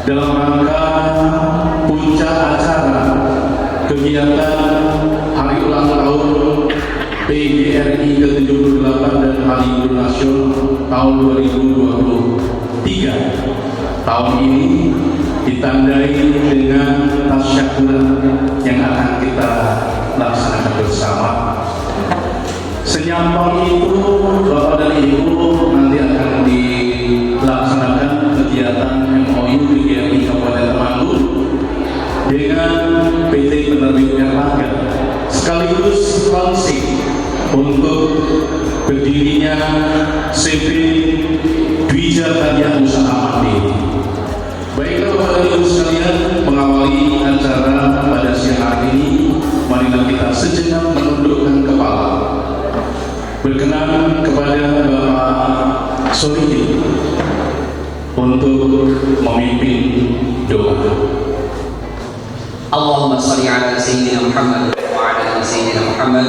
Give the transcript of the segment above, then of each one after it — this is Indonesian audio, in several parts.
dalam rangka puncak acara kegiatan Hari Ulang Tahun PGRI ke-78 dan Hari Libur Nasional tahun 2023. Tahun ini ditandai dengan tasyakuran yang akan kita laksanakan bersama. Senyampang itu Bapak dan Ibu nanti akan dilaksanakan kegiatan MOU PGRI Kabupaten Temanggung dengan PT Penerbit Erlangga sekaligus launching untuk berdirinya CV Dwija Karya Usaha Mandiri. Baiklah Bapak dan Ibu sekalian, mengawali acara pada siang hari ini, marilah kita sejenak menundukkan kepala. Berkenan kepada Bapak Solihin untuk memimpin doa. Allahumma salli ala Sayyidina Muhammad wa ala Sayyidina Muhammad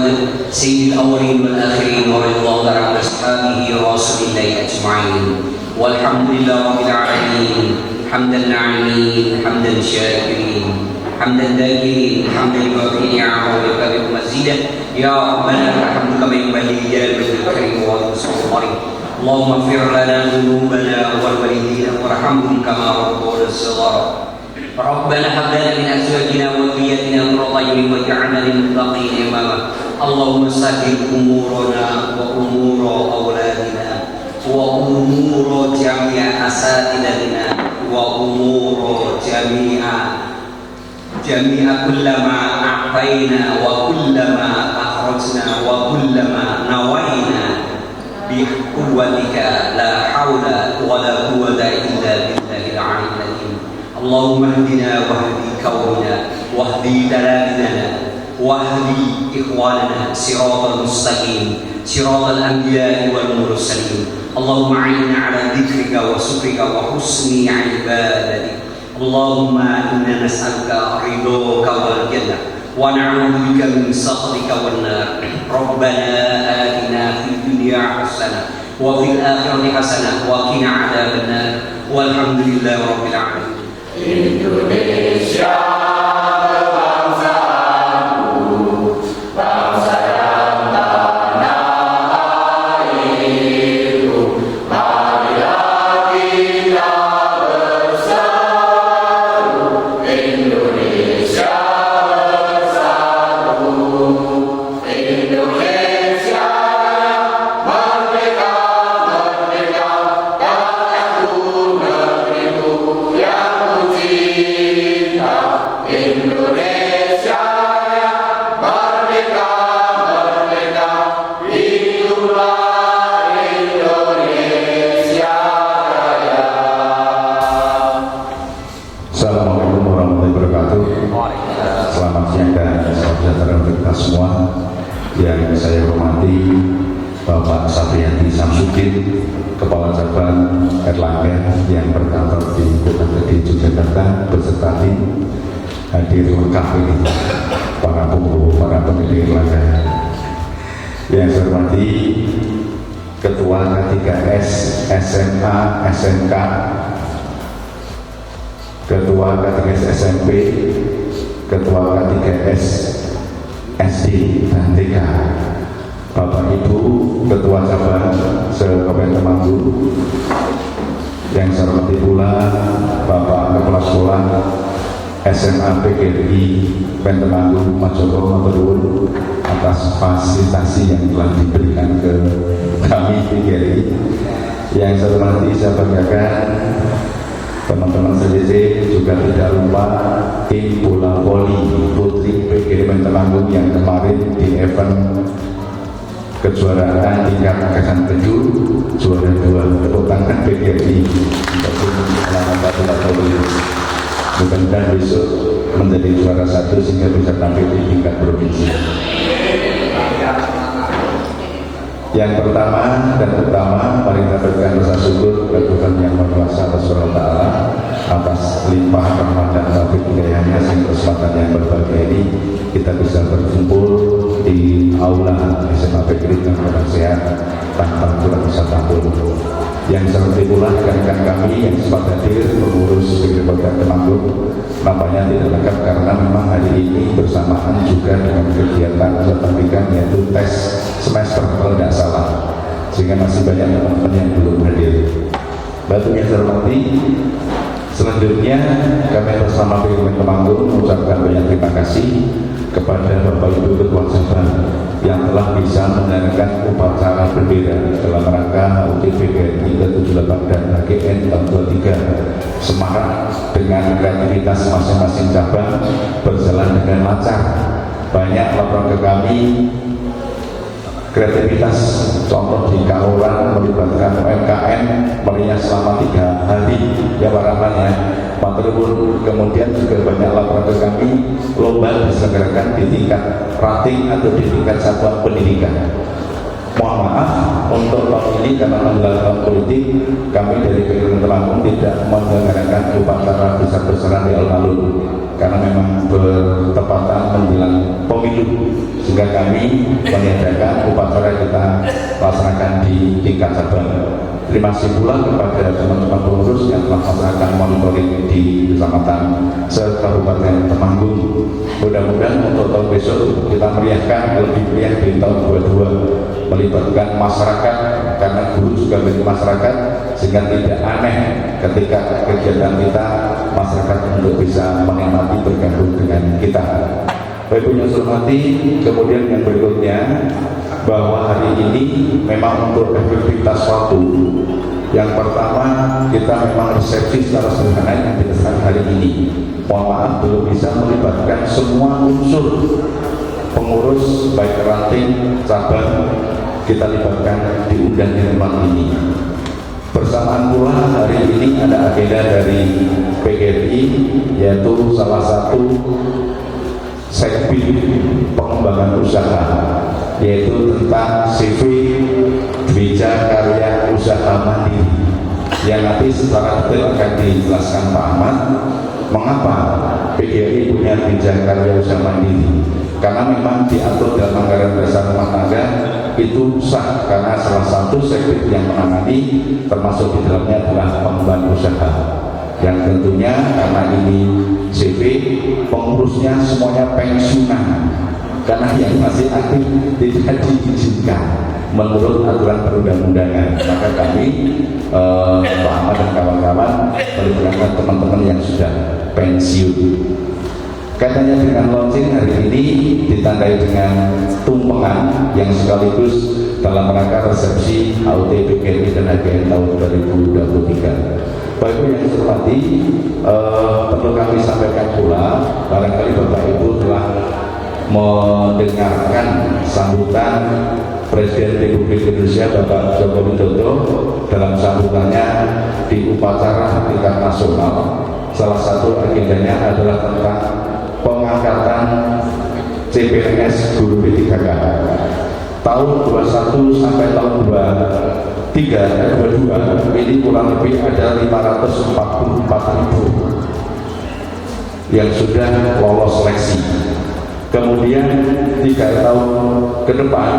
Sayyidil awwalin wal akhirin wa ridwan ala ashabihi wa rasulillahi ajma'in. Walhamdulillahi rabbil alamin. Hamdan na'imin, hamdan syakirin, hamdan dakirin, hamdan yuwafi ni'amahu wa yukabiru mazidah. Ya Rabbana alhamdu kama yanbaghi li jalali wajhikal karim wa sultanik. Allahumma ighfir lana dhunubana wal walidina warhamhum kama rabbuna shaghira. Rabbana hab lana min azwajina wa dhurriyyatina qurrata a'yunin waj'alna lil muttaqina imama. Allahumma sahhil umurana wa umura awladina wa umura jami'a asatidatina wa umura jami'a kullama a'tayna wa kullama akhrajna wa kullama nawayna bi quwwatika la hawla wa la quwwata illa billahil 'aliyyil 'azim. Allahumma hdina wahdi qaumina wahdi taladina wahdi ikhwanana siratal mustaqim siratal anbiya'i wal mursalin. Allahumma a'inna 'ala dzikrika wa syukrika wa husni 'ibadatik. Allahumma inna nas'aluka ridhaka wal jannah wa na'udzu bika min sakhatika wan nar. Rabbana atina fid dunya hasanah wa fil akhirati hasanah wa qina 'adzaban nar. Walhamdulillahi rabbil alamin. Indonesia bangsaku, bangsa yang tanah airku, marilah kita bersatu. Indonesia bersatu, Indonesia merdeka, merdeka, tanahku, negeriku yang Indonesia merdeka, merdeka, hiduplah Indonesia Raya. Assalamualaikum warahmatullahi wabarakatuh. Selamat siang dan salam sejahtera untuk kita semua. Yang saya hormati Bapak Sapriyanti Samsudin, Kepala Cabang Erlangga yang berkantor di Kota Gede Yogyakarta, beserta tim hadir lengkap ini, para pengurus, para pendiri Erlangga. Yang saya hormati Ketua K3S SMA SMK, Ketua K3S SMP, Ketua K3S SD dan TK, Bapak Ibu Ketua Cabang se-Kabupaten Temanggung. Yang saya hormati pula Bapak Kepala Sekolah SMA PGRI Kabupaten Temanggung, Mas Joko Maturnuwun atas fasilitasi yang telah diberikan ke kami PGRI. Yang saya hormati, saya banggakan teman-teman CDC, juga tidak lupa tim bola voli putri PGRI Kabupaten Temanggung yang kemarin di event kejuaraan tingkat angkatan 7 juara 2. Tepuk tangan PGRI untuk anak-anak bola voli. Mudah-mudahan besok menjadi juara 1 sehingga bisa tampil di tingkat provinsi. Yang pertama dan utama, mari kita berikan rasa syukur kepada Tuhan Yang Maha Kuasa SWT atas limpahan rahmat dan taufik hidayahnya, sehingga kesempatan yang berbahagia ini kita bisa berkumpul di aula SMA PGRI dengan sehat tanpa kurang bisa tampil. Yang seperti pula rekan-rekan kami yang sempat hadir pengurus Kabupaten Temanggung, nampaknya tidak lengkap karena memang hari ini bersamaan juga dengan kegiatan pendidikan yaitu tes semester kalau tidak salah, sehingga masih banyak teman-teman yang belum hadir. Bapak yang saya hormati, selanjutnya kami bersama Kabupaten Temanggung mengucapkan banyak terima kasih kepada Bapak Ibu Ketua Cabang yang telah bisa menjalankan upacara berbeda dalam rangka HUT PGRI ke-78 dan HGN tahun 23 Semarang dengan kreativitas masing-masing cabang berjalan dengan lancar. Banyak laporan ke kami kreativitas, contoh di Kaluran melibatkan UMKM meriah selama 3 hari ya Pak Rahman ya. Maturnuwun. Kemudian juga banyak laporan ke kami lomba diselenggarakan di tingkat rating atau di tingkat satuan pendidikan. Mohon maaf untuk tahun ini karena menjelang politik kami dari Kabupaten Temanggung tidak menyelenggarakan upacara besar-besaran di alun-alun karena memang bertepatan menjelang pemilu, sehingga kami meniadakan upacara kita laksanakan di tingkat cabang. Terima kasih pula kepada teman-teman pengurus yang telah melaksanakan monitoring di Kecamatan se-Kabupaten Temanggung. Mudah-mudahan untuk tahun besok kita meriahkan lebih meriah di tahun 22, melibatkan masyarakat karena guru juga menjadi masyarakat, sehingga tidak aneh ketika kegiatan kita masyarakat untuk bisa menikmati bergabung dengan kita. Bapak Ibu yang saya hormati, kemudian yang berikutnya bahwa hari ini memang untuk efektivitas waktu, yang pertama kita memang resepsi secara sederhana yang dilaksanakan hari ini. Mohon maaf belum bisa melibatkan semua unsur pengurus baik ranting cabang kita libatkan diundang di tempat ini. Bersamaan pula hari ini ada agenda dari PGRI yaitu salah satu segmen pengembangan usaha yaitu tentang CV Dwija Karya Usaha Mandiri yang nanti secara detail akan dijelaskan Pak Ahmad mengapa PGRI punya Dwija Karya Usaha Mandiri, karena memang diatur dalam anggaran dasar rumah tangga itu sah karena salah satu segmen yang menangani termasuk di dalamnya adalah pengembangan usaha yang tentunya karena ini CV pengurusnya semuanya pensiunan karena yang masih aktif tidak diizinkan menurut aturan perundang-undangan. Maka kami Pak Ahmad dan kawan-kawan melibatkan teman-teman yang sudah pensiun. Katanya dengan launching hari ini ditandai dengan tumpengan yang sekaligus dalam rangka resepsi HUT PGRI dan HGN tahun 2023. Bapak Ibu yang saya hormati, perlu kami sampaikan pula, barangkali Bapak Ibu telah mendengarkan sambutan Presiden Republik Indonesia Bapak Joko Widodo dalam sambutannya di upacara tingkat nasional. Salah satu agendanya adalah tentang pengangkatan CPNS guru P3K tahun 21 sampai tahun 22 ini kurang lebih ada 544.000 yang sudah lolos seleksi. Kemudian 3 tahun ke depan,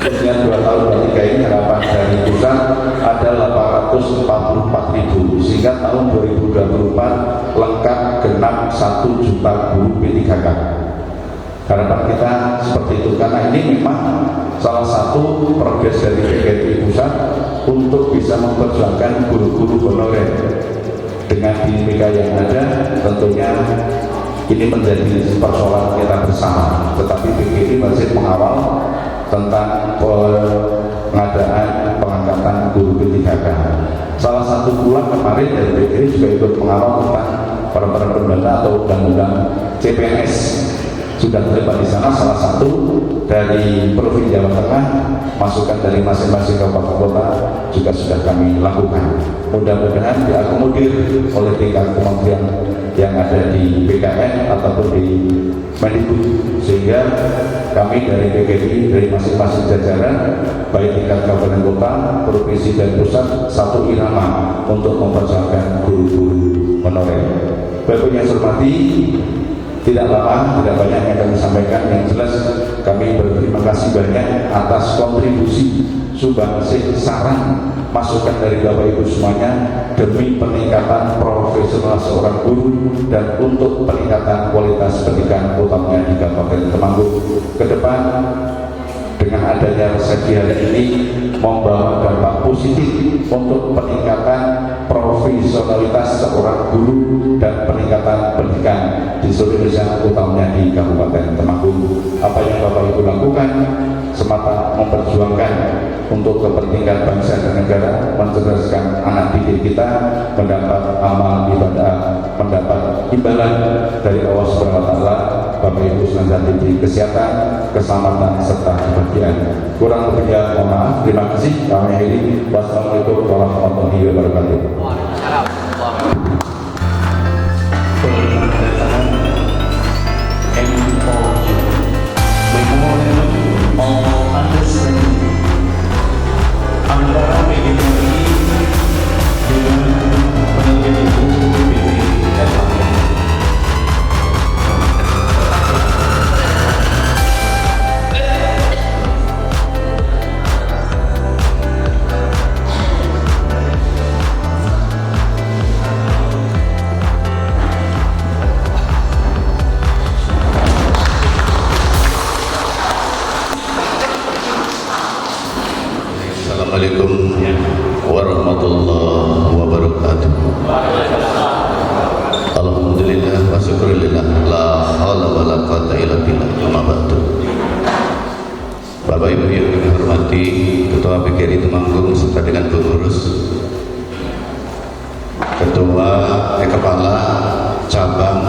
khususnya 2 tahun ketiga ini harapan dari pusat ada 844.000 sehingga tahun 2024 lengkap genap 1 juta guru P3K. Harapan kita seperti itu karena ini memang salah satu progres dari PGRI pusat untuk bisa memperjuangkan guru-guru honorer dengan dinamika yang ada. Tentunya ini menjadi persoalan kita bersama, tetapi PGRI masih mengawal tentang pengadaan pengangkatan guru P3K. Salah satu pula kemarin dari PGRI juga ikut mengawal tentang peraturan pemerintah atau undang-undang CPNS. Sudah terlibat di sana, salah satu dari Provinsi Jawa Tengah, masukan dari masing-masing kabupaten kota juga sudah kami lakukan. Mudah-mudahan diakomodir oleh tingkat kementerian yang ada di BKN ataupun di Mendikbud, sehingga kami dari PGRI dari masing-masing jajaran baik tingkat kabupaten kota, provinsi dan pusat satu irama untuk memperjuangkan guru-guru honorer. Bapak yang saya hormati, Tidak lama, tidak banyak yang kami sampaikan. Yang jelas kami berterima kasih banyak atas kontribusi, sumbangsih, saran, masukan dari Bapak Ibu semuanya demi peningkatan profesional seorang guru dan untuk peningkatan kualitas pendidikan utamanya di Kabupaten Temanggung ke depan. Dengan adanya resepsi hari ini membawa dampak positif untuk peningkatan profesionalitas seorang guru dan peningkatan pendidikan di seluruh Indonesia, utamanya di Kabupaten Temanggung. Apa yang Bapak Ibu lakukan semata memperjuangkan untuk kepentingan bangsa dan negara, mencerdaskan anak didik kita mendapat amal ibadah, mendapat imbalan dari Allah Subhanahu wa taala. Bapak Ibu senantiasa diberi kesehatan, keselamatan serta kebahagiaan. Kurang lebihnya mohon maaf. Terima kasih. Kami akhiri. Wassalamualaikum warahmatullahi wabarakatuh. Assalamualaikum warahmatullahi wabarakatuh. Alhamdulillah wa syukurillah, la haula wa la quwata illa billah. Amma ba'du. Bapak Ibu yang kami hormati, Ketua PGRI Temanggung serta dengan pengurus, Kepala Cabang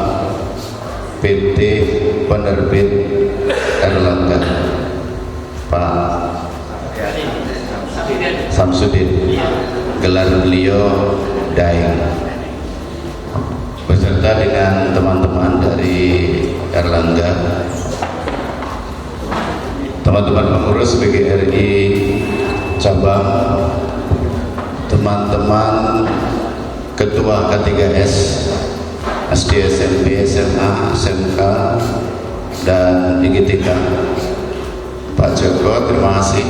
PT Penerbit Erlangga, Pak Samsudin, gelar beliau Daeng, beserta dengan teman-teman dari Erlangga, teman-teman pengurus PGRI cabang, teman-teman ketua K3S SD, SMP, SMA, SMK dan IGTK, Pak Joko, terima kasih,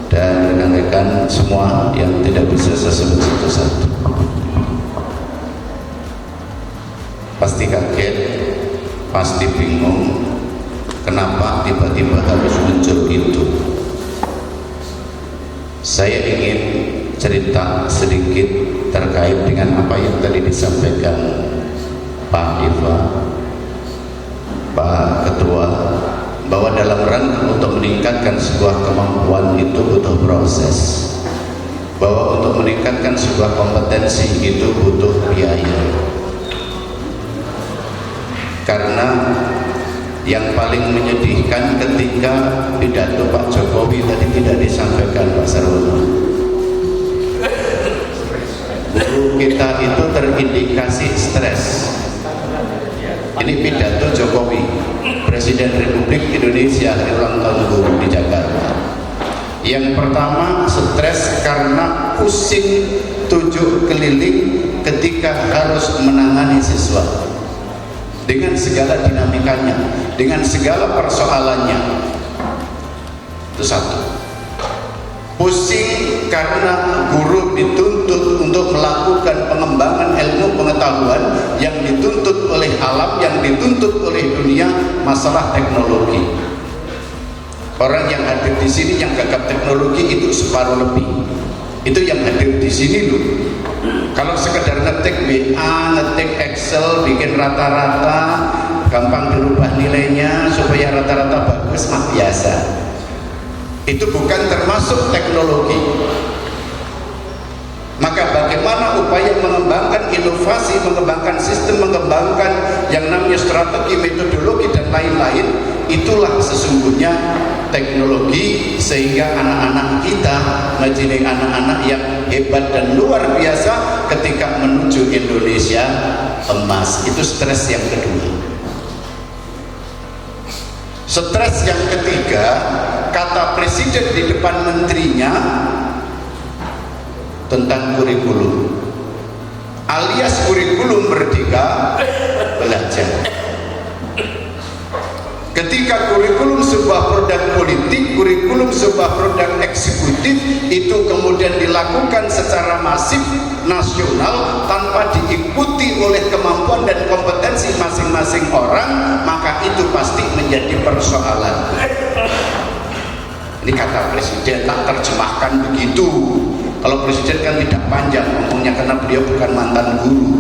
dan rekan-rekan semua yang tidak bisa saya sebut satu-satu. Pasti kaget, pasti bingung kenapa tiba-tiba harus muncul itu. Saya ingin cerita sedikit terkait dengan apa yang tadi disampaikan Pak Iva, Pak Ketua, bahwa dalam rangka untuk meningkatkan sebuah kemampuan itu butuh proses, bahwa untuk meningkatkan sebuah kompetensi itu butuh biaya. Karena yang paling menyedihkan ketika pidato Pak Jokowi tadi tidak disampaikan Pak Sarwono, guru kita itu terindikasi stres. Ini pidato Jokowi, Presiden Republik Indonesia hari ulang tahun guru di Jakarta. Yang pertama, stres karena pusing 7 keliling ketika harus menangani siswa dengan segala dinamikanya, dengan segala persoalannya. Itu satu. Pusing karena guru dituntut untuk melakukan pengembangan ilmu pengetahuan yang dituntut oleh alam, yang dituntut oleh dunia, masalah teknologi. Orang yang hadir di sini yang gagap teknologi itu separuh lebih. Itu yang hadir di sini loh. Kalau sekedar ngetik WA, ngetik Excel, bikin rata-rata, gampang dirubah nilainya supaya rata-rata bagus, mah biasa. Itu bukan termasuk teknologi. Maka bagaimana upaya mengembangkan inovasi, mengembangkan sistem, mengembangkan yang namanya strategi, metodologi dan lain-lain, itulah sesungguhnya teknologi, sehingga anak-anak kita menjadi anak-anak yang hebat dan luar biasa ketika menuju Indonesia emas. Itu stres yang kedua. Stres yang ketiga, kata Presiden di depan menterinya tentang kurikulum, alias kurikulum merdeka belajar. Ketika kurikulum sebuah produk politik, kurikulum sebuah produk eksekutif itu kemudian dilakukan secara masif nasional tanpa diikuti oleh kemampuan dan kompetensi masing-masing orang, maka itu pasti menjadi persoalan. Ini kata presiden, tak terjemahkan begitu. Kalau presiden kan tidak panjang ngomongnya karena beliau bukan mantan guru.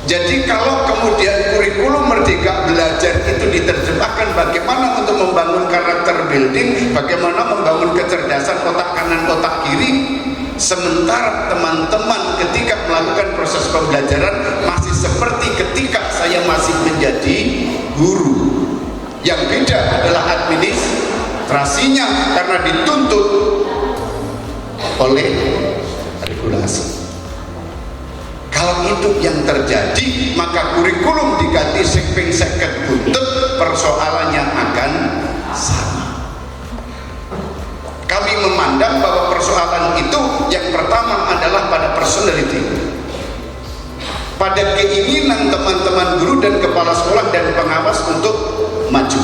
Jadi kalau kemudian kurikulum Merdeka Belajar itu diterjemahkan bagaimana untuk membangun karakter building, bagaimana membangun kecerdasan otak kanan otak kiri, sementara teman-teman ketika melakukan proses pembelajaran masih seperti ketika saya masih menjadi guru. Yang beda adalah administrasinya karena dituntut oleh regulasi. Kalau itu yang terjadi, maka kurikulum diganti sekping seket buntut, persoalannya akan sama. Kami memandang bahwa persoalan itu yang pertama adalah pada personality, pada keinginan teman-teman guru dan kepala sekolah dan pengawas untuk maju.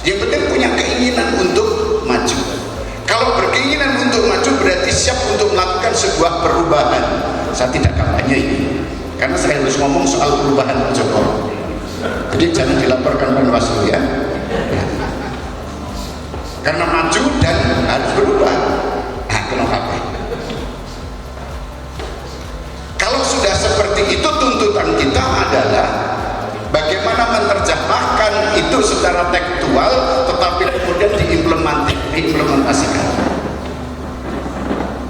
Yang penting punya keinginan untuk maju. Kalau berkeinginan untuk maju berarti siap untuk melakukan sebuah perubahan. Saya tidak kampanye ini, karena saya harus ngomong soal perubahan Pak Jokowi. Jadi jangan dilaporkan Panwaslu ya. Karena maju dan harus berubah. Nah, kenapa? Kalau sudah seperti itu, tuntutan kita adalah bagaimana menerjemahkan itu secara tekstual tetapi kemudian diimplementasikan.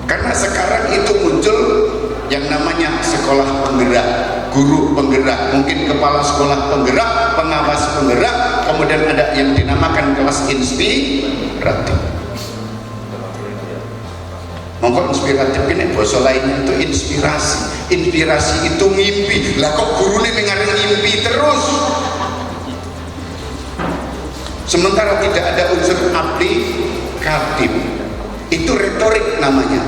Karena sekarang itu muncul yang namanya sekolah penggerak, guru penggerak, mungkin kepala sekolah penggerak, pengawas penggerak, kemudian ada yang dinamakan kelas inspiratif. Monggo inspiratif ini bahasa lainnya itu inspirasi. Inspirasi itu mimpi. Lah kok gurune mengarang mimpi terus? Sementara tidak ada unsur aplikatif. Itu retorik namanya.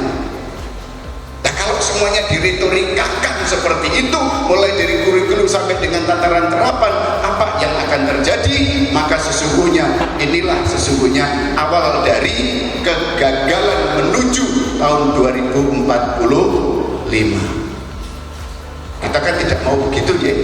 Nah, kalau semuanya diretorikakan seperti itu, mulai dari kurikulum sampai dengan tataran terapan, apa yang akan terjadi? Maka sesungguhnya inilah sesungguhnya awal dari kegagalan menuju tahun 2045. Kita kan tidak mau begitu ya.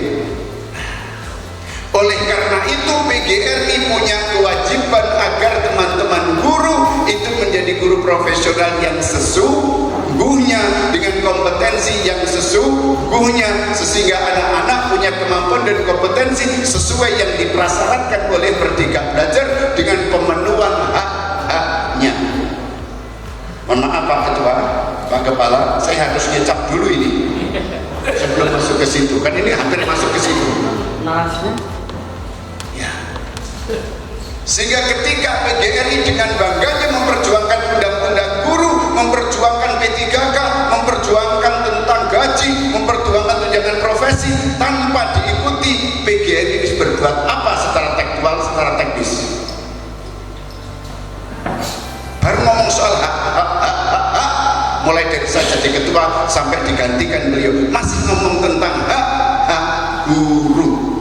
Oleh karena itu PGRI punya kewajiban agar teman-teman guru itu menjadi guru profesional yang sesungguhnya dengan kompetensi yang sesungguhnya, sehingga anak-anak punya kemampuan dan kompetensi sesuai yang diprasyaratkan oleh Merdeka Belajar dengan pemenuhan hak-haknya. Mohon maaf Pak Ketua, Pak Kepala, saya harus ngecap dulu ini sebelum masuk ke situ, kan ini hampir masuk ke situ. Ya. Sehingga ketika PGRI dengan bangganya memperjuangkan undang-undang guru, memperjuangkan P3K, memperjuangkan tentang gaji, memperjuangkan tunjangan profesi, tanpa diikuti PGRI harus berbuat apa secara tekstual, secara teknis? Baru ngomong soal hak, mulai dari saya jadi ketua sampai digantikan beliau masih ngomong tentang hak guru.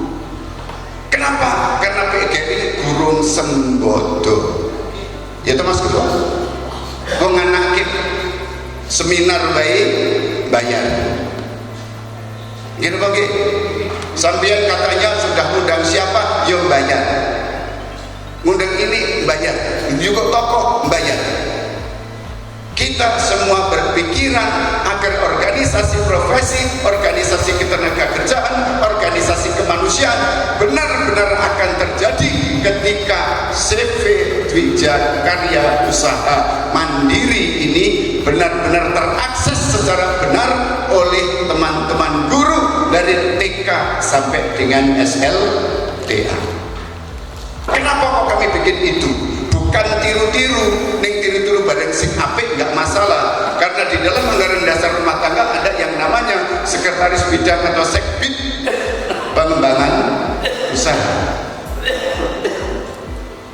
Kenapa? Karena PGRI gurung sembodo. Ya Mas Ketua, kok nganakin seminar baik bayar gitu bagi sampean katanya sudah undang siapa yo bayar, ngundang ini bayar, juga tokoh bayar. Kita semua berpikiran agar organisasi profesi, organisasi ketenagakerjaan, organisasi kemanusiaan benar-benar akan terjadi ketika CV Dwija Karya Usaha Mandiri ini benar-benar terakses secara benar oleh teman-teman guru dari TK sampai dengan SLTA. Kenapa kok kami bikin itu? Bukan tiru-tiru, ning tiru-tiru badan sing apik nggak masalah, karena di dalam anggaran dasar rumah tangga ada yang namanya sekretaris bidang atau sekbid pengembangan usaha.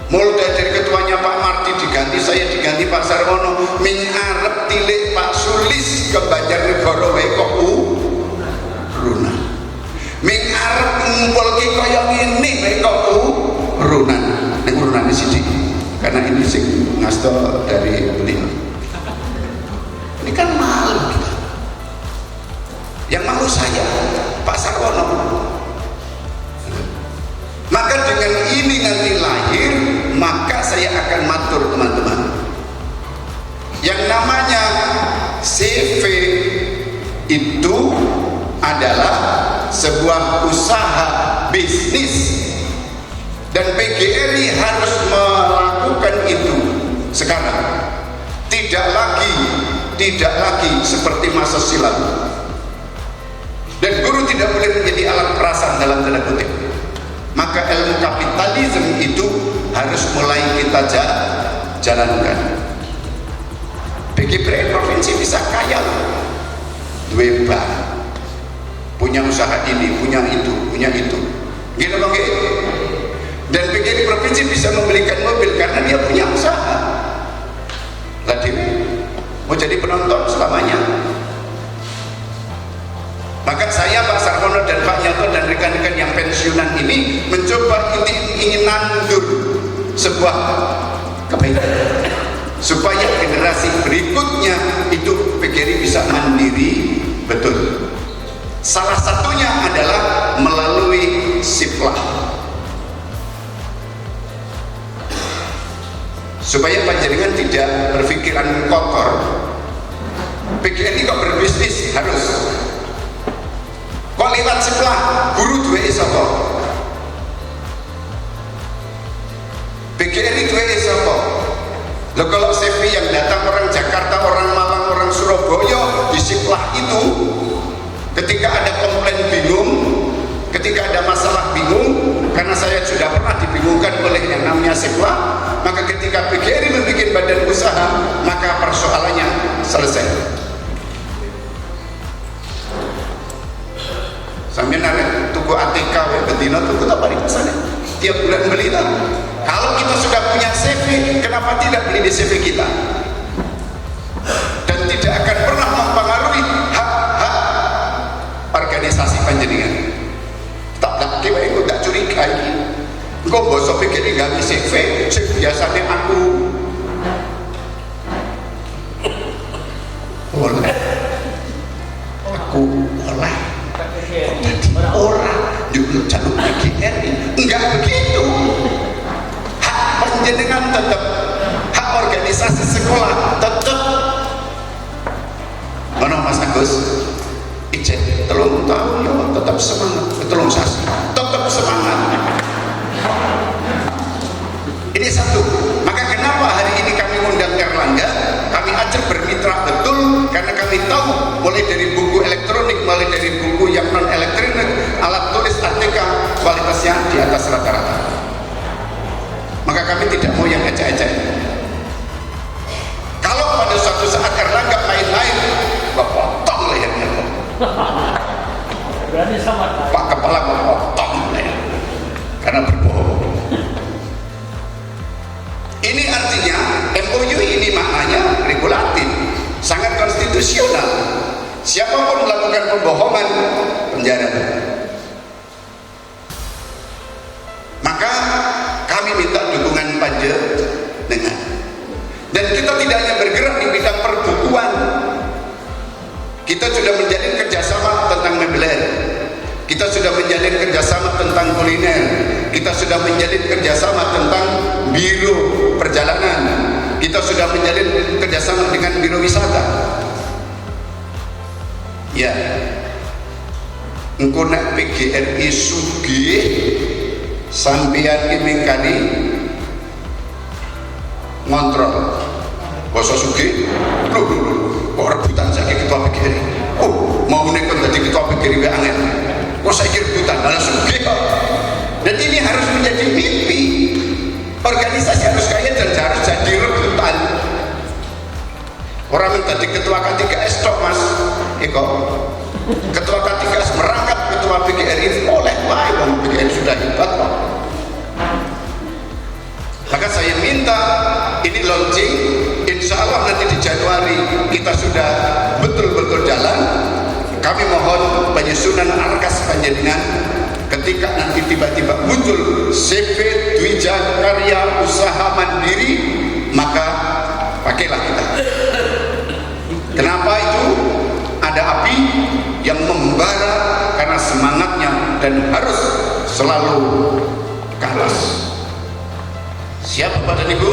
Mulai dari ketuanya Pak Marti diganti saya diganti Pak Sarwono, ming arep tilik Pak Sulis ke Banjarnegara wae kok urunan. Ming arep ngumpulke kaya ngene wae kok urunan. Nek urunane sithik. Karena ini sing ngasto dari beliau. Ini kan malu kita. Yang malu saya, Pak Sarwono. Maka dengan ini nanti lahir, maka saya akan matur teman-teman. Yang namanya CV itu adalah sebuah usaha bisnis, dan PGRI harus melakukan itu sekarang. Tidak lagi seperti masa silam. Dan guru tidak boleh menjadi alat perasan dalam tanda kutip. Maka ilmu kapitalisme itu harus mulai kita jalankan. PGRI provinsi bisa kaya, duwe bank, punya usaha ini, punya itu, gitu bang. Dan PGRI provinsi bisa membelikan mobil karena dia punya usaha. Lah dia mau jadi penonton selamanya. Maka saya, Pak Sarwono dan Pak Nyoto dan rekan-rekan yang pensiunan ini mencoba ingin nandur sebuah kebaikan supaya generasi berikutnya itu PGRI bisa mandiri betul. Salah satunya adalah melalui siplah, supaya panjenengan tidak berpikiran kotor. PGRI kok berbisnis harus kok lewat siplah, guru duwe sapa? PGRI duwe sapa? Loh, kalau CV yang datang orang Jakarta, orang Malang, orang Surabaya di siplah itu, ketika ada komplain bingung, ketika ada masalah bingung, karena saya sudah pernah dibingungkan oleh yang namanya siplah, maka ketika PGRI membuat badan usaha, maka persoalannya selesai. Sambil narik tuku ATK betina tuku apa di sana tiap bulan beli tak? Kalau kita sudah punya CV, kenapa tidak beli di CV kita? Dan tidak akan pernah mempengaruhi hak-hak organisasi panjenengan. Tak kita itu tak curiga ini. Kau bosok pikir nggak CV, biasanya aku oleh jadi orang juga jalur PGRI. Enggak begitu. Hak panjenengan tetap, hak organisasi sekolah tetap. Mana Mas Agus? Ijek 3 tahun ya tetap semangat, 3 sasi tetap semangat. Ini satu. Maka kenapa hari ini kami undang Erlangga, kami ajak bermitra betul, karena kami tahu mulai dari buku elektronik, mulai dari buku yang non elektronik, alat tulis ATK kualitasnya di atas rata-rata. Maka kami tidak mau yang ecek-ecek. Kalau pada suatu saat Erlangga main-main, gua potong lehernya kok. Berani sama Pak Kepala gua potong leher karena berbohong. Ini artinya MOU ini maknanya regulatif, sangat konstitusional. Siapapun melakukan pembohongan, penjara. Maka kami minta dukungan panjenengan. Dan kita tidak hanya bergerak di bidang perbukuan. Kita sudah menjalin kerjasama tentang mebeler. Kita sudah menjalin kerjasama tentang kuliner. Kita sudah menjalin kerjasama tentang biro perjalanan. Kita sudah menjalin kerjasama dengan biro wisata. Ya, engkau nak PGRI sugih sampeyan ini kali ngontrol. Basa sugih, lho kok rebutan saiki ketua PGRI. Oh, mau nek dadi ketua PGRI wae angel. Kok saiki rebutan ala sugih. Dan ini harus menjadi mimpi. Organisasi harus kaya dan harus jadi rebutan. Orang minta di ketua K3S tok Mas Eko. Ketua K3S merangkap ketua PGRI oleh wae wong PGRI sudah hebat kok. Maka saya minta ini launching kita sudah betul-betul jalan, kami mohon penyusunan arkas panjenengan. Ketika nanti tiba-tiba muncul CV Dwija Karya Usaha Mandiri, maka pakailah kita. Kenapa itu? Ada api yang membara karena semangatnya dan harus selalu ke atas. Siap Bapak dan Ibu?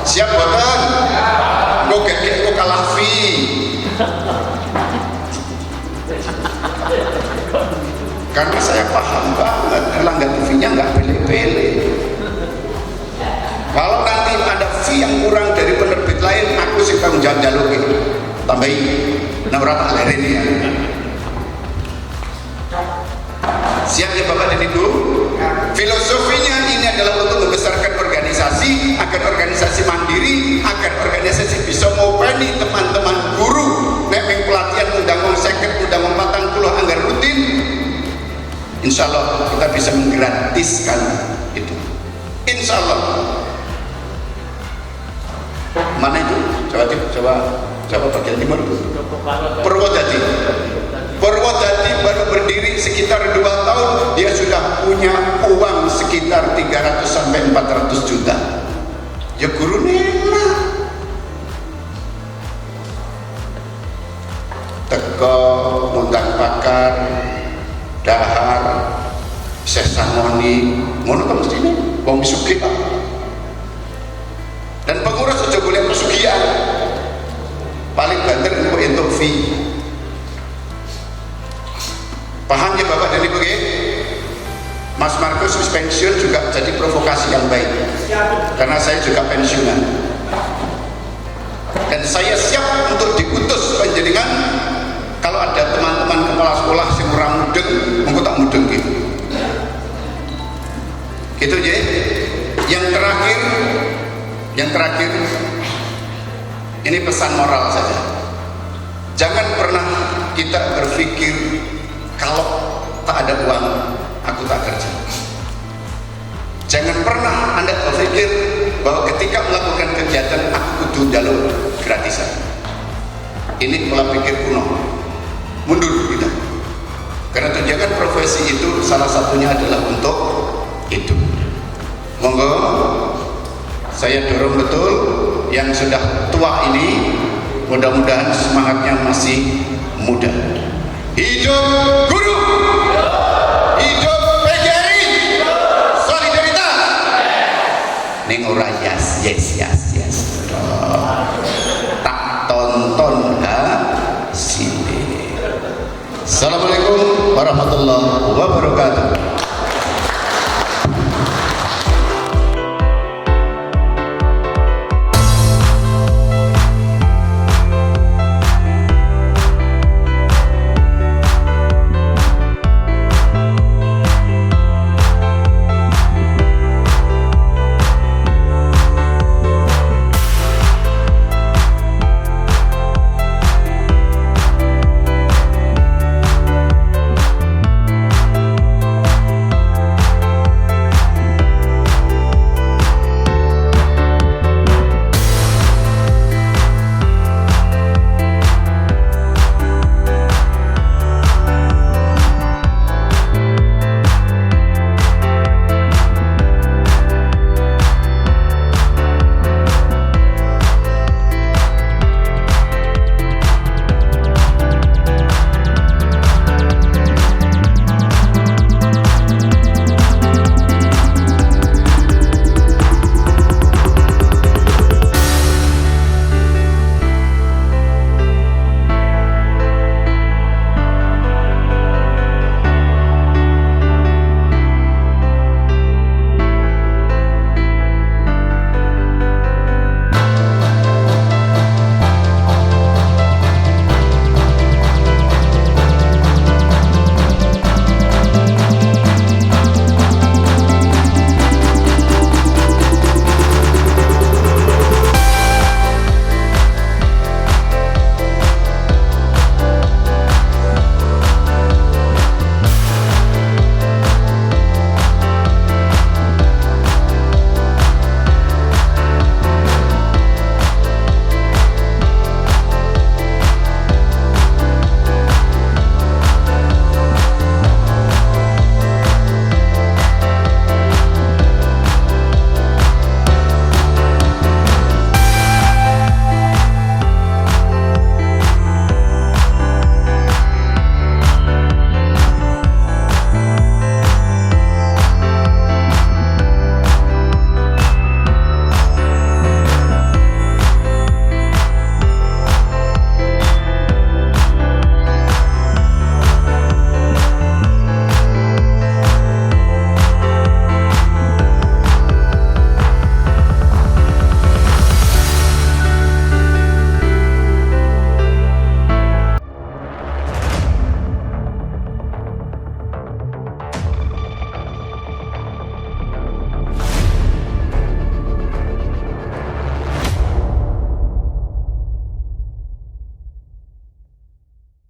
Siap boten? Goget-goget kok kalafi. Karena saya paham banget Erlangga TV-nya nggak pele-pele. Kalau nanti ada fee yang kurang dari penerbit lain, aku sih tanggung jawab jalur itu. Tambahin, nah orang tak leren ya. Siap ya Bapak dan Ibu? Filosofinya ini adalah untuk membesarkan organisasi, agar organisasi mandiri, agar organisasi bisa ngopeni teman-teman guru. Nek pelatihan undang seket, undang 40 anggar rutin. Insya Allah kita bisa menggratiskan itu. Insya Allah. Mana itu? Coba bagian timur. Purwodadi. Purwodadi baru berdiri sekitar 2 tahun, dia sudah punya uang sekitar 300 sampai 400 juta. Ya guru nela. Teko ngundang pakar, dahar, sesangoni, ngono kan mestine wong sugih Pak. Dan pengurus aja boleh pesugihan. Paling banter engko entuk fee. Paham ya Bapak dan Ibu ya? Mas Markus wis pensiun juga jadi provokasi yang baik. Karena saya juga pensiunan. Dan saya siap untuk diutus panjenengan kalau ada teman-teman kepala sekolah sing ora mudeng, mengko tak mudeng gitu. Gitu ya. Yang terakhir ini pesan moral saja. Jangan pernah kita berpikir kalau tak ada uang aku tak kerja. Jangan pernah Anda berpikir bahwa ketika melakukan kegiatan aku kudu jalur gratisan. Ini pola pikir kuno. Mundur kita. Karena tunjangan profesi itu salah satunya adalah untuk itu. Monggo saya dorong betul yang sudah tua ini, mudah-mudahan semangatnya masih muda. Hidup guru!